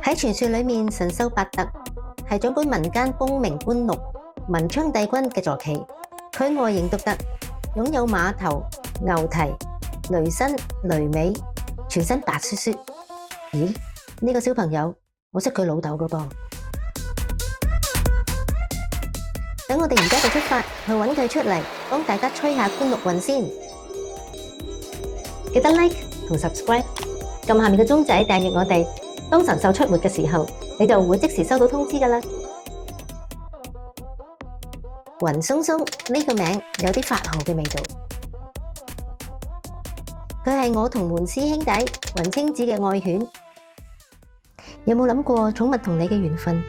喺傳說裏面，神獸伯特係掌管民間功名官祿、文昌帝君嘅坐騎。佢外形獨特，擁有馬頭、牛蹄、雷身、雷尾，全身白雪雪。咦？呢個小朋友，我識佢老豆㗎噃。等我哋而家就出發去揾佢出嚟，幫大家吹下官祿運先。記得 like 同 subscribe， 撳下面嘅鐘仔訂閱我哋。當神獸出沒嘅時候，你就會即時收到通知㗎喇。雲松松呢個名有啲發號嘅味道。佢係我同門師兄弟雲青子嘅愛犬。有冇諗過寵物同你嘅緣分？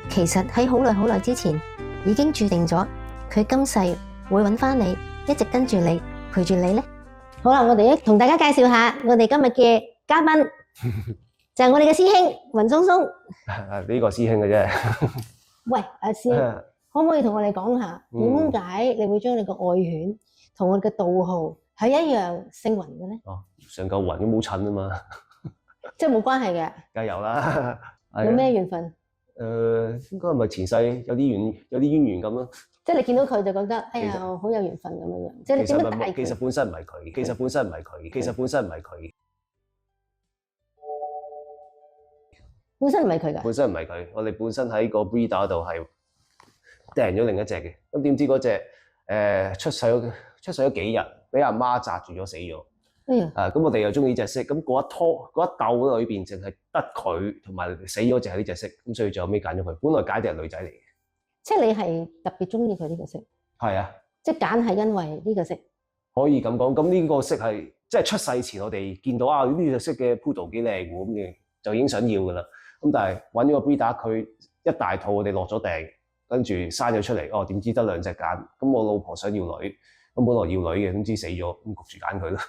其實喺好耐之前已經注定咗，佢今世會揾返你，一直跟住你，陪住你呢。好啦，我哋同大家介紹下我哋今日嘅嘉賓，就係我哋嘅師兄雲松松。呢個師兄嘅啫。喂，阿師兄，可唔可以同我哋講下點解你會將你個愛犬同我哋嘅道號係一樣姓雲嘅咧？哦，上嚿雲都冇襯啊嘛，即係冇關係嘅。梗係有啦。有咩緣分？應該係咪前世有啲淵源咁咯？即係你見到佢就覺得，哎呀，好有緣分咁樣樣。即係你點樣帶佢？其實本身唔係佢，其實本身唔係佢，其實本身唔係佢。本身唔係佢㗎。本身唔係佢，我哋本身喺個 breeder 度係訂咗另一隻嘅。咁點知嗰隻出世咗幾日，俾阿媽紮住咗死咗。咁我哋又中意呢隻色，咁嗰一竇裏邊淨係得佢同埋死咗淨係呢隻色，咁所以最後尾揀咗佢。本來揀隻係女仔嚟嘅。即係你係特別中意佢呢個色？係啊。即係揀係因為呢個色？可以咁講。咁呢個色係即係出世前我哋見到啊呢隻色嘅 Poodle 幾靚喎，咁嘅就已經想要㗎啦。咁但係揾咗個 breeder，佢一大套我哋落咗訂，跟住生咗出嚟，哦點知得兩隻揀，咁我老婆想要女，咁本來要女嘅，點知死咗，咁焗住揀佢啦。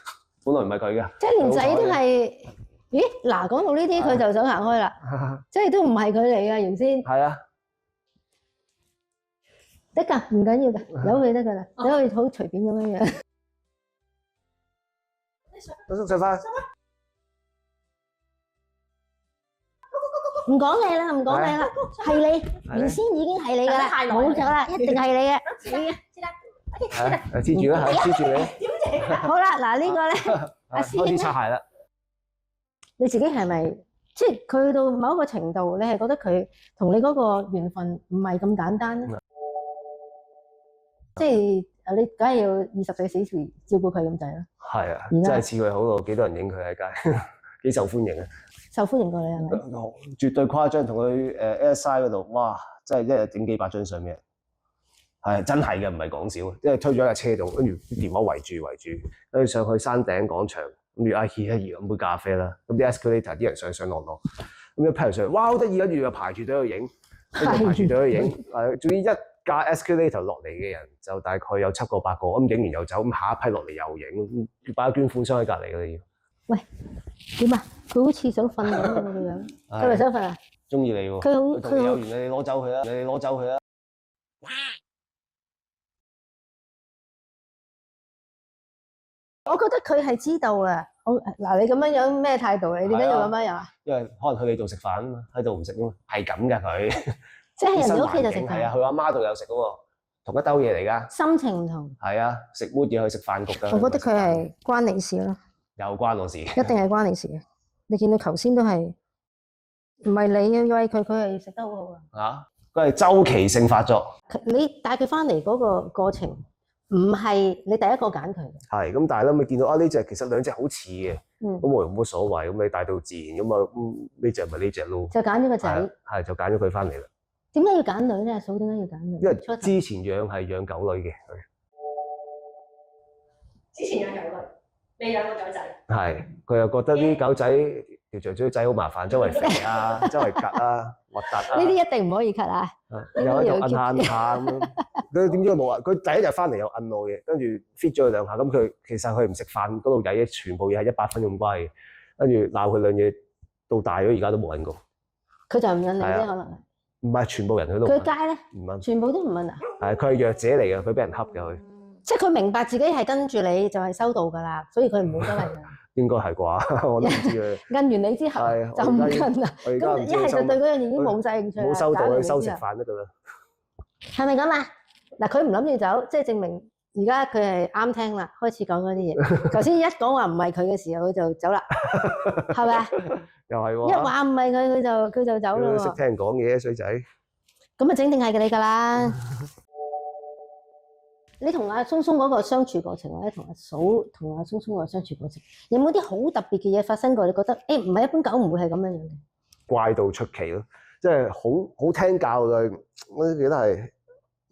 本來唔係佢嘅，即係連仔都係。咦嗱，講到呢啲佢就想行開啦，即係都唔係佢嚟嘅原先。係啊，得㗎，唔緊要㗎，由佢得㗎啦，由佢好隨便咁樣樣。上翻。唔講你啦，唔講你啦，係你原先已經係你㗎啦，冇錯啦，一定係你嘅。黐住啦，黐住你。好啦，嗱呢個咧，阿師兄咧，擦鞋啦。你自己係咪即係佢去到某一個程度，你係覺得佢同你嗰個緣分唔係咁簡單咧？即係你梗係要24小時照顧佢咁滯啦。係啊，真係似佢好到幾多人影佢喺街，幾受歡迎啊！受歡迎過你係咪？絕對誇張，同佢Airside 嗰度，哇！真係一日整幾百張相嘅，係真係嘅，唔係講笑。因為推咗架車度，跟住啲電話圍住，跟住上去山頂廣場，跟住阿熱飲杯咖啡啦。咁啲 escalator 啲人上落，咁一批人上嚟，哇！好得意，跟住又排住隊去影，排住隊去影。總之一架 escalator 落嚟嘅人就大概有7個8個，咁影完又走，咁下一批落嚟又影，擺捐款箱喺隔離嘅要。喂，點啊？佢好似想瞓咁樣個樣，佢咪想瞓啊？中意你喎，佢有緣你攞走佢啦，你攞走佢啦。我覺得佢係知道啊。嗱，你咁樣樣咩態度？你點解要咁樣樣啊？因為可能去你度食飯，喺度唔食啊嘛，係咁㗎佢。即係人哋屋企就食飯。係啊，佢阿媽度有食㗎喎，同一兜嘢嚟㗎。心情唔同。係啊，食乜嘢去食飯局㗎。我覺得佢係關你事咯。又關我事。一定係關你事嘅。你見到頭先都係唔係你要餵佢，佢係食得好好啊。嚇！佢係週期性發作。你帶佢翻嚟嗰個過程，唔係你第一個揀佢嘅。係咁，但係咧咪見到啊呢隻其實兩隻好似嘅，咁我又冇乜所謂，咁你帶到自然咁啊，呢隻咪呢隻咯。就揀咗個仔。係就揀咗佢翻嚟啦。點解要揀女咧？阿嫂點解要揀女？因為之前養狗女嘅佢。之前養狗女。未養過狗仔，係佢又覺得啲狗仔條長嘴仔好麻煩，周圍肥啊，周圍趌啊，核突啊。呢啲一定唔可以 cut 啊！又喺度摁下咁樣，佢點知佢冇啊？佢第一日翻嚟又摁我嘅，跟住 fit 咗佢2下，咁佢其實佢唔食飯嗰度仔，全部嘢係100分咁乖嘅，跟住鬧佢兩嘢，到大咗而家都冇摁過。佢就唔摁你啫，可能係。唔係全部人佢都。佢街咧？唔摁。全部都唔摁啊？係佢係弱者嚟嘅，佢俾人恰嘅佢。即係佢明白自己係跟住你就係收到㗎啦，所以佢唔會周圍㗎。應該係啩？我都唔知啊。摁完你之後係就唔摁啦。我而家咁一係就唔知佢收對嗰樣嘢已經冇晒興趣啦。冇收到，搞完佢收食你之後飯得㗎啦。係咪咁啊？嗱，佢唔諗住走，即係證明而家佢係啱聽啦，開始講嗰啲嘢。頭先一講話唔係佢嘅時候，佢就走啦，係咪啊？又係喎。一話唔係佢，佢就走啦佢都識喎。聽人講嘢，衰仔。咁啊，整定係你㗎啦。你同阿松松嗰個相處過程，或者同阿嫂同阿松松個相處過程，有冇啲好特別嘅嘢發生過？你覺得誒唔係一般狗唔會係咁樣樣嘅？怪到出奇咯，即係好聽教嘅。我都記得係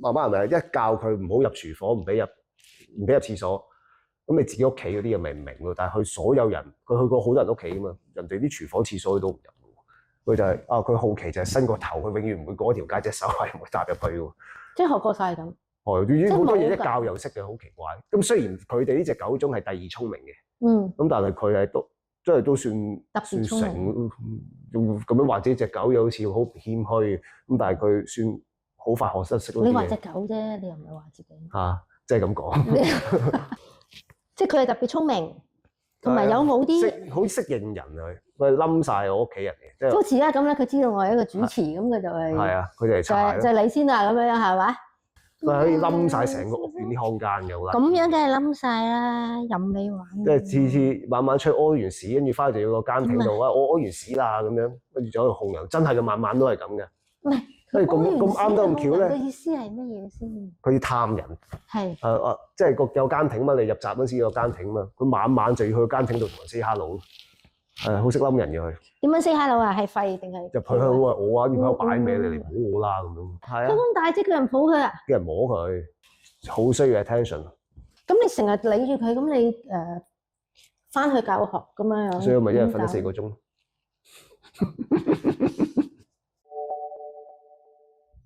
媽媽係咪一教佢唔好入廚房，唔俾入廁所，咁你自己屋企嗰啲嘢咪唔明咯。但係佢所有人，佢去過好多人屋企啊嘛，人哋啲廚房廁所佢都唔入，佢就係佢好奇就係伸個頭，佢永遠唔會過一條街，隻手係唔會踏入去嘅。即係學過晒咁。已經好多嘢一教又識嘅，好奇怪。咁雖然佢哋呢隻狗種係第二聰明嘅，咁但係佢係都算特別聰明。用咁樣話自己隻狗又好似好謙虛，咁但係佢算好快學得識嗰啲嘢。你話隻狗啫，你又唔係話自己。即係咁講。即係佢係特別聰明，同埋有冇啲好識認人啊？佢冧晒我屋企人嘅，即係好似而家咁咧，佢知道我係一個主持，咁佢就係係啊，佢哋係查就係你先啦，咁樣係嘛？佢可以冧晒成個屋苑啲空間嘅，好啦。咁樣梗係冧晒啦，任你玩。即係次次晚晚出去屙完屎，跟住翻去就要個監聽度啊！我屙完屎啦咁樣，跟住就喺度控人，真係嘅晚晚都係咁嘅。唔係，所以咁啱得咁巧咧。嘅意思係乜嘢先？佢要探人。係。即係有監聽嘛？你入閘嗰時有監聽嘛？佢晚晚就要去監聽度同人 say hello。好識冧人嘅佢。點樣 say hello 啊？係吠定係？入去佢話我啊，要喺度擺尾，你嚟摸我啦咁樣。係啊。佢咁大隻叫人抱佢啊？叫人摸佢，好需要 attention。咁你成日理住佢，咁你翻去教學咁樣樣。所以我咪一日瞓咗4個鐘。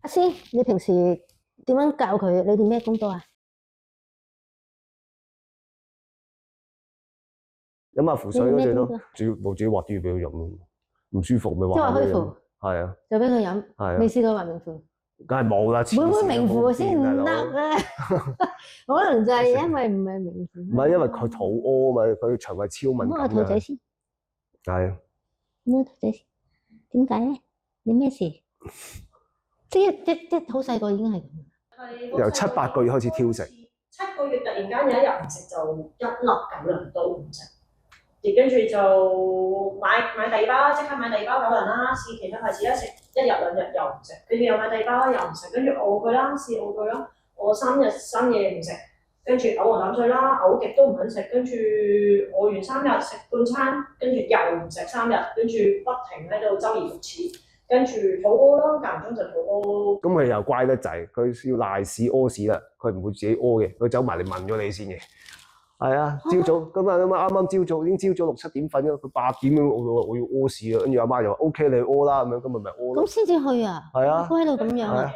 阿師，你平時點樣教佢？你練咩功多啊？飲下符水咯，最多，自己畫啲嘢俾佢飲咯，唔舒服咪畫。即係話虛符。係啊。就俾佢飲。係啊。未試過畫明符。梗係冇啦。會唔會明符先唔得啊？可能就係因為唔係明符。唔係因為佢肚屙啊嘛，佢腸胃超敏感。摸下肚仔先。係。摸肚仔先。點解咧？你咩事？即係一好細個已經係咁。由7、8個月開始挑食。7個月突然間有一日唔食，就一粒狗糧都唔食。跟住就買第二包，即刻買第二包狗糧啦。試其他牌子咧，食1日2日又唔食，跟住又買第二包又唔食，跟住餓佢啦，試餓佢啦。我3日3夜唔食，跟住嘔黃膽水啦，嘔極都唔肯食，跟住餓完3日食半餐，跟住又唔食3日，跟住不停喺度周而復始，跟住肚屙啦，間唔中就肚屙。咁佢又乖得滯，佢要賴屎屙屎啦，佢唔會自己屙嘅，佢走埋嚟問咗你先嘅。係啊，朝早咁啊啱啱朝早已經朝早6、7點瞓咗，佢8點咁我要屙屎啊，跟住阿媽又話 OK 你屙啦咁樣，咁咪屙咯。咁先至去啊？係啊，都喺度咁樣啊。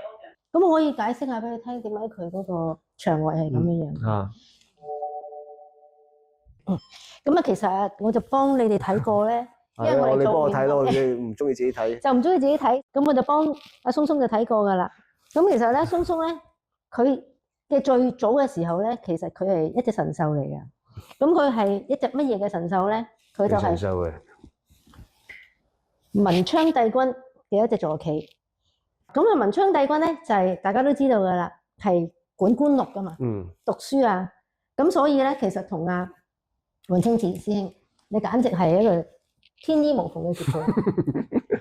咁我可以解釋下俾你聽點解佢嗰個腸胃係咁樣樣。咁啊，其實我就幫你哋睇過咧，因為我哋你幫我睇咯，你唔中意自己睇。就唔中意自己睇，咁我就幫阿松松就睇過噶啦。咁其實咧，松松咧，佢嘅最早嘅時候咧，其實佢係一隻神獸嚟嘅。咁佢係一隻乜嘢嘅神獸咧？佢就係神獸嘅文昌帝君嘅一隻坐騎。咁啊，文昌帝君咧就係大家都知道噶啦，係管官祿噶嘛，讀書啊。咁所以咧，其實同阿雲清子師兄，你簡直係一個天衣無縫嘅接配。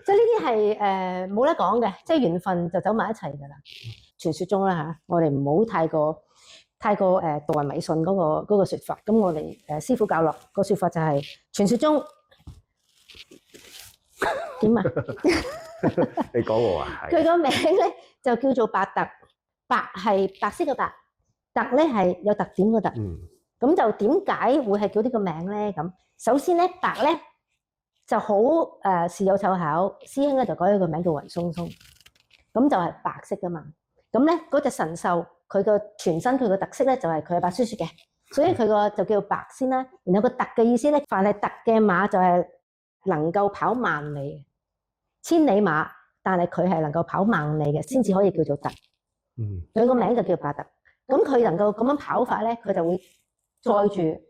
即係呢啲係冇得講嘅，即係緣分就走埋一齊噶啦。傳說中啦嚇，我哋唔好太過導人迷信嗰個説法。咁我哋師傅教落個説法就係傳說中點啊？你講我啊？佢個名咧就叫做白特，白係白色嘅白，特咧係有特點嘅特。咁就點解會係叫呢個名咧？咁首先咧，白咧就好事有湊巧，師兄咧就改咗個名叫雲松松，咁就係白色噶嘛。咁咧嗰隻神獸佢個全身佢個特色咧就係佢係白雪雪嘅，所以佢個就叫白先啦。然後個特嘅意思咧，凡係特嘅馬就係能夠跑萬里，千里馬，但係佢係能夠跑萬里嘅，先至可以叫做特。佢個名就叫白特。咁佢能夠咁樣跑法咧，佢就會載住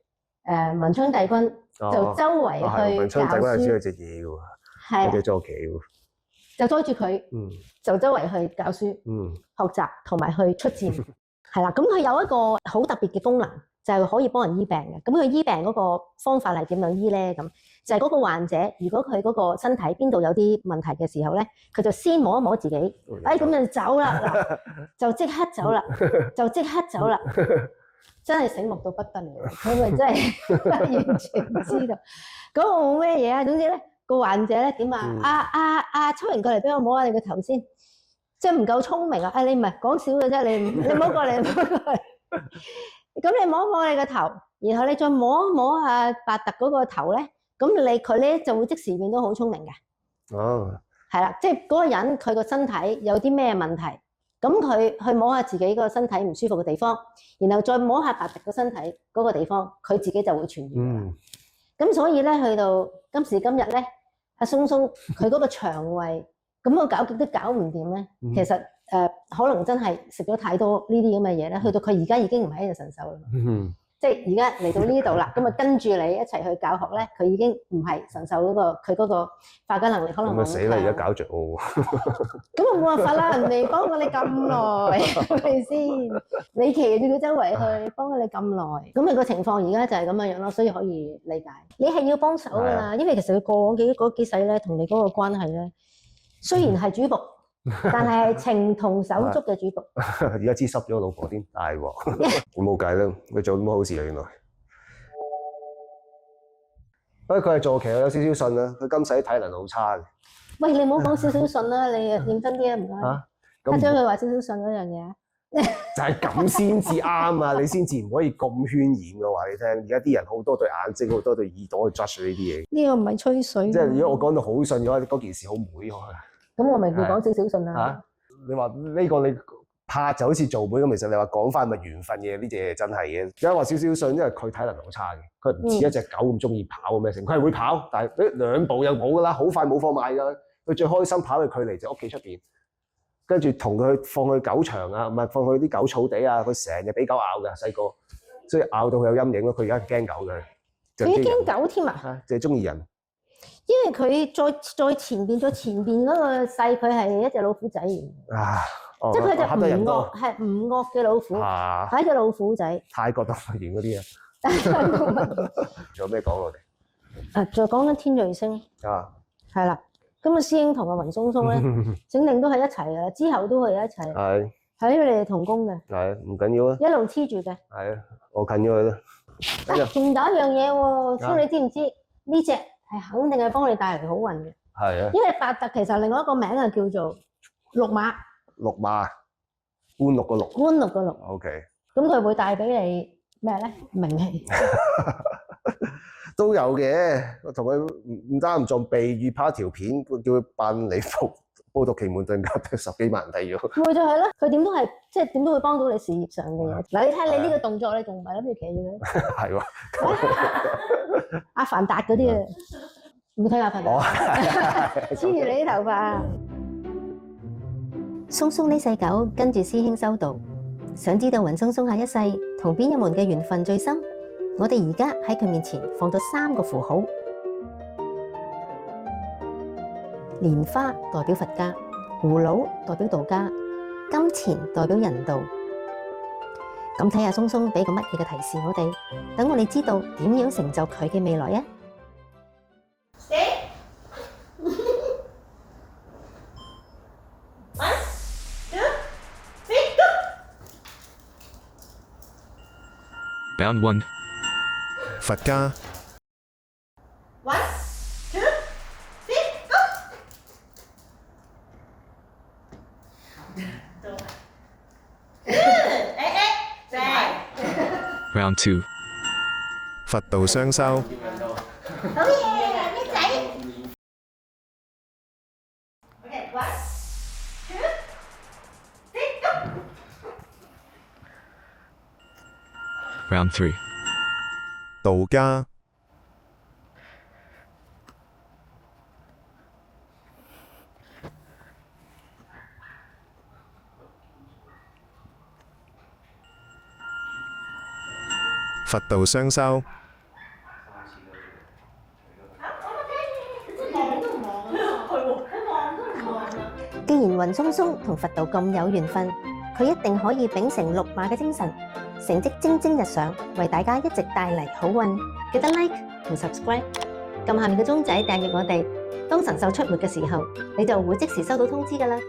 文昌帝君就周圍去文昌帝教書，君係知佢隻嘢嘅喎，係啊有隻坐騎喎。就載住佢，就周圍去教書、學習同埋去出戰，係啦。咁佢有一個好特別嘅功能，就係可以幫人醫病嘅。咁佢醫病嗰個方法係點樣醫咧？咁就係嗰個患者，如果佢嗰個身體邊度有啲問題嘅時候咧，佢就先摸一摸自己，咁就走啦，嗱，就即刻走啦，就即刻走啦。真係醒目到不得了，佢咪真係完全知道嗰個冇咩嘢啊。總之咧。個患者咧點啊？秋榮過嚟俾我摸下你個頭先，即係唔夠聰明啊！你唔係講笑嘅啫，你唔好過嚟，唔好過嚟。咁你摸一摸你個頭，然後你再摸一摸下白特嗰個頭咧，咁佢咧就會即時變到好聰明嘅。哦，係啦，即係嗰個人佢個身體有啲咩問題，咁佢去摸下自己個身體唔舒服嘅地方，然後再摸下白特個身體嗰個地方，佢自己就會傳染。咁所以咧，去到今時今日咧，阿松松佢嗰個腸胃咁我搞極都搞唔掂咧。其實可能真係食咗太多呢啲咁嘅嘢咧，去到佢而家已經唔係一隻神獸啦。即係而家嚟到呢度啦，咁啊跟住你一齊去教學咧，佢已經唔係神獸嗰個，佢嗰個化解能力可能冇咁強。咁啊死啦！而家搞着我喎。咁啊冇辦法啦，人哋幫過你咁耐，係咪先？你騎住佢周圍去，幫過你咁耐，咁你個情況而家就係咁樣樣咯，所以可以理解。你係要幫手㗎啦，因為其實佢過往嗰幾世咧，同你嗰個關係咧，雖然係主僕，但係情同手足嘅主僕。而家知濕咗老婆添，大鑊。咁冇計啦，佢做咁多好事啊，原來。不過佢係坐騎，有少少信啦。佢今世體能好差嘅。喂，你唔好講少少信啦，你認真啲啊，唔該。家長佢話少少信嗰樣嘢。就係咁先至啱啊！你先至唔可以咁渲染嘅話你聽。而家啲人好多對眼睛，好多對耳朵去 judge 呢啲嘢。呢個唔係吹水。即係如果我講到好信嘅話，嗰件事好妹喎。咁我咪叫講少少信啦。你話呢個你拍就好似做妹咁，其實你話講翻咪緣分嘅呢隻嘢真係嘅。而家話少少信，因為佢體能好差嘅，佢唔似一隻狗咁中意跑咁嘅成。佢係會跑，但係兩步又冇㗎啦，好快冇貨賣㗎。佢最開心跑嘅距離就屋企出邊。跟住同佢放去狗場啊，唔係放去啲狗草地啊，佢成日俾狗咬㗎細個，所以咬到佢有陰影咯。佢而家驚狗嘅，佢驚狗添啊！就係中意人。因為佢再前邊嗰個細，佢係一隻老虎仔嚟嘅。啊！即係佢係隻唔惡，係唔惡嘅老虎，係一隻老虎仔。泰國動物園嗰啲啊！仲有咩講我哋？再講緊天瑞星啊，係啦。咁啊，師兄同阿雲松松咧，整定都係一齊嘅，之後都係一齊。係，係因為你哋同工嘅。係，唔緊要啊。一路黐住嘅。係啊，我近咗佢啦。仲有一樣嘢喎，師兄你知唔知呢隻係肯定係幫你帶嚟好運嘅？係啊。因為白特其實另外一個名係叫做綠馬。綠馬，官祿個祿。官祿個祿。OK。咁佢會帶俾你咩咧？名氣。都有嘅，我同佢唔單唔撞避遇拍一條片，叫佢扮禮服報讀奇門遁甲，10幾萬人睇咗。咪就係咯，佢點都係即係點都會幫到你事業上嘅嘢。嗱，你睇你呢個動作，你仲唔係諗住企住佢？係喎。阿凡達嗰啲啊，唔睇阿凡達，黐住你啲頭髮。松松呢世狗跟住師兄修道，想知道雲松松下一世同邊一門嘅緣分最深？我哋而家喺佢面前放咗3個符號，蓮花代表佛家，葫蘆代表道家，金錢代表人道。咁睇下松松俾個乜嘢嘅提示我哋，等我哋知道點樣成就佢嘅未來啊！Bound 1。佛家。1、2、3、go。Round 2。佛道雙修。好嘢，叻仔。OK， 1、2、3、go。Round 3。道家。佛道雙修。既然雲松松同佛道咁有緣分，佢一定可以秉承綠馬嘅精神，成績蒸蒸日上，為大家一直帶嚟好運。記得 like 同 subscribe， 撳下面嘅鐘仔訂閱我哋。當神獸出沒嘅時候，你就會即時收到通知㗎喇。